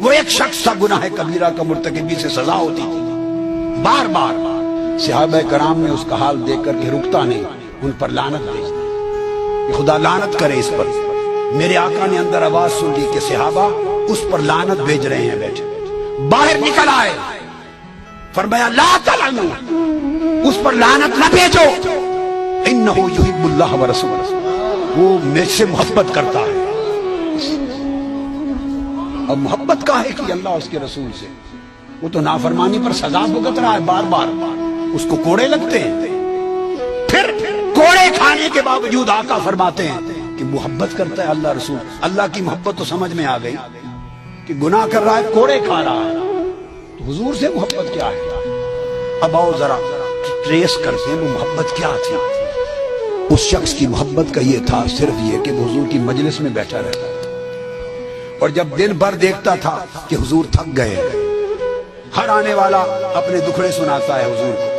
وہ ایک شخص تھا گناہ کبیرہ کا مرتکبی سے سزا ہوتی تھی، بار بار صحابہ کرام نے اس کا حال دیکھ کر کے رکتا نہیں، ان پر لعنت بھیج دی کہ خدا لعنت کرے اس پر۔ میرے آقا نے اندر آواز سن لی کہ صحابہ اس پر لعنت بھیج رہے ہیں بیٹھے، باہر نکل آئے، فرمایا لا تلعنوا، اس پر لعنت نہ بھیجو، انہ یحب اللہ ورسولہ، وہ مجھ سے محبت کرتا ہے۔ اب محبت کا ہے کہ اللہ اس کے رسول سے، وہ تو نافرمانی پر سزا بھگت رہا ہے بار بار، اس کو کوڑے لگتے ہیں، پھر کوڑے کھانے کے باوجود آقا فرماتے ہیں کہ محبت کرتا ہے اللہ رسول۔ اللہ کی محبت تو سمجھ میں آ گئی کہ گناہ کر رہا ہے، کوڑے کھا رہا ہے، تو حضور سے محبت کیا ہے؟ اب آؤ ذرا ٹریس کرتے ہیں وہ محبت کیا تھی۔ اس شخص کی محبت کا یہ تھا صرف یہ کہ وہ حضور کی مجلس میں بیٹھا رہتا، اور جب دن بھر دیکھتا تھا کہ حضور تھک گئے، ہر آنے والا اپنے دکھڑے سناتا ہے حضور کو،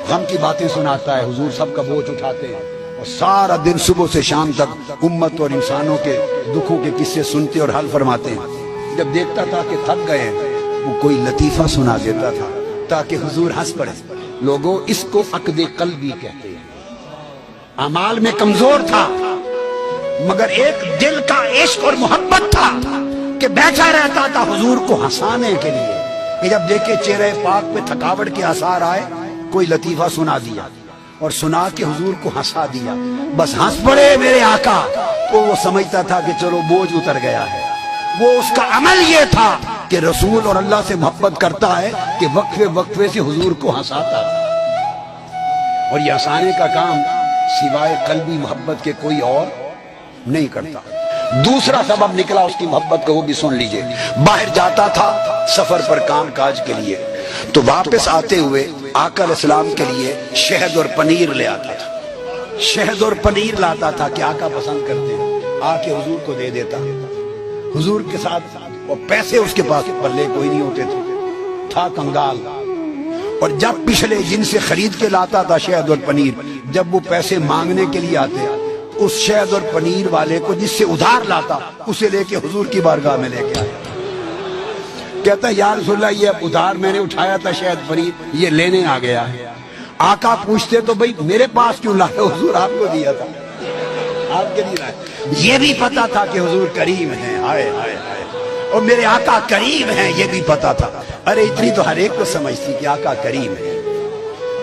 غم کی باتیں سناتا ہے، حضور سب کا بوجھ اٹھاتے ہیں، اور سارا دن صبح سے شام تک امت اور انسانوں کے دکھوں کے قصے سنتے اور حل فرماتے ہیں۔ جب دیکھتا تھا کہ تھک گئے وہ کوئی لطیفہ سنا دیتا تھا تاکہ حضور ہنس پڑے۔ لوگوں اس کو عقد قلبی کہتے ہیں۔ اعمال میں کمزور تھا مگر ایک دل کا عشق اور محبت تھا کہ بیٹھا رہتا تھا حضور کو ہنسانے کے لیے، کہ جب دیکھے چہرے پاک پہ تھکاوٹ کے آثار آئے کوئی لطیفہ سنا دیا اور سنا کے حضور کو ہنسا دیا، بس ہنس پڑے میرے آقا، تو وہ سمجھتا تھا کہ چلو بوجھ اتر گیا ہے۔ وہ اس کا عمل یہ تھا کہ رسول اور اللہ سے محبت کرتا ہے کہ وقفے وقفے سے حضور کو ہنساتا، اور یہ ہنسانے کا کام سوائے قلبی محبت کے کوئی اور نہیں کرتا۔ دوسرا سبب نکلا اس کی محبت کا، وہ بھی سن لیجئے۔ باہر جاتا تھا سفر پر کام کاج کے لیے، تو واپس آتے ہوئے آقا علیہ السلام کے لیے شہد اور پنیر لے آتا تھا، شہد اور پنیر لاتا تھا کہ آقا پسند کرتے ہیں، آ کے حضور کو دے دیتا، حضور کے ساتھ، اور پیسے اس کے پاس پلے کوئی نہیں ہوتے تھے، تھا کنگال، اور جب پچھلے جن سے خرید کے لاتا تھا شہد اور پنیر، جب وہ پیسے مانگنے کے لیے آتے اس شہد اور پنیر والے کو جس سے ادھار لاتا اسے لے کے حضور کی بارگاہ میں لے کے آیا، کہتا ہے یا رسول اللہ یہ ادھار میں نے اٹھایا تھا شہد پنیر، یہ لینے آ گیا ہے۔ آقا پوچھتے تو بھئی میرے پاس کیوں لائے؟ حضور آپ کو دیا تھا، آپ کے لیے لائے۔ یہ بھی پتا تھا کہ حضور کریم ہیں، ہائے ہائے ہائے، اور میرے آقا کریم ہیں یہ بھی پتا تھا۔ ارے اتنی تو ہر ایک کو سمجھتی کہ آقا کریم ہے،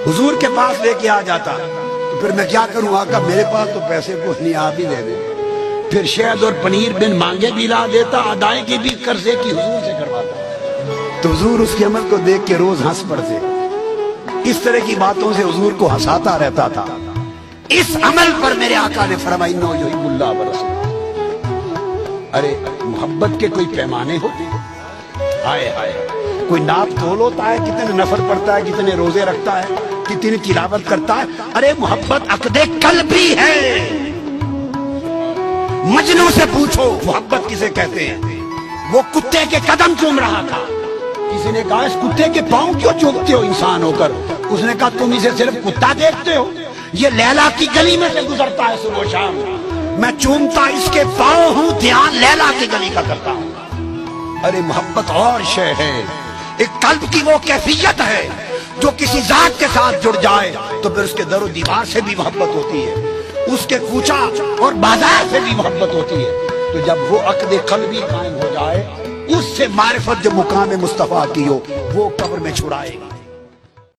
حضور کے پاس لے کے آ جاتا، تو پھر میں کیا کروں آقا، میرے پاس تو پیسے کچھ نہیں، آپ ہی دے دیں۔ پھر شہد اور پنیر بن مانگے بھی لا دیتا، ادائیگی بھی قرضے کی حضور سے کرواتا، تو حضور اس کے عمل کو دیکھ کے روز ہنس پڑتے۔ اس طرح کی باتوں سے حضور کو ہنساتا رہتا تھا۔ اس عمل پر میرے آقا نے فرمایا انہ یحب اللہ ورسولہ۔ ارے محبت کے کوئی پیمانے ہوتے ہیں؟ ہائے ہائے، کوئی ناپ تول ہوتا ہے کتنے نفر پڑھتا ہے، کتنے روزے رکھتا ہے، کتنی تلاوت کرتا ہے؟ ارے محبت عقد قلبی ہے۔ مجنوں سے پوچھو محبت کسے کہتے ہیں؟ وہ کتے کے قدم چوم رہا تھا، کسی نے کہا اس کتے کے پاؤں کیوں چومتے ہو انسان ہو کر؟ اس نے کہا تم اسے صرف کتا دیکھتے ہو، یہ لیلا کی گلی میں سے گزرتا ہے صبح و شام، میں چومتا اس کے پاؤں ہوں، دھیان لیلا کی گلی کا کرتا ہوں۔ ارے محبت اور شے ہے، ایک قلب کی وہ کیفیت ہے جو کسی ذات کے ساتھ جڑ جائے تو پھر اس کے در و دیوار سے بھی محبت ہوتی ہے، اس کے کوچہ اور بازار سے بھی محبت ہوتی ہے۔ تو جب وہ عقد قلبی قائم ہو جائے، اس سے معرفت جو مقام مصطفیٰ کی ہو وہ قبر میں چھڑائے گا۔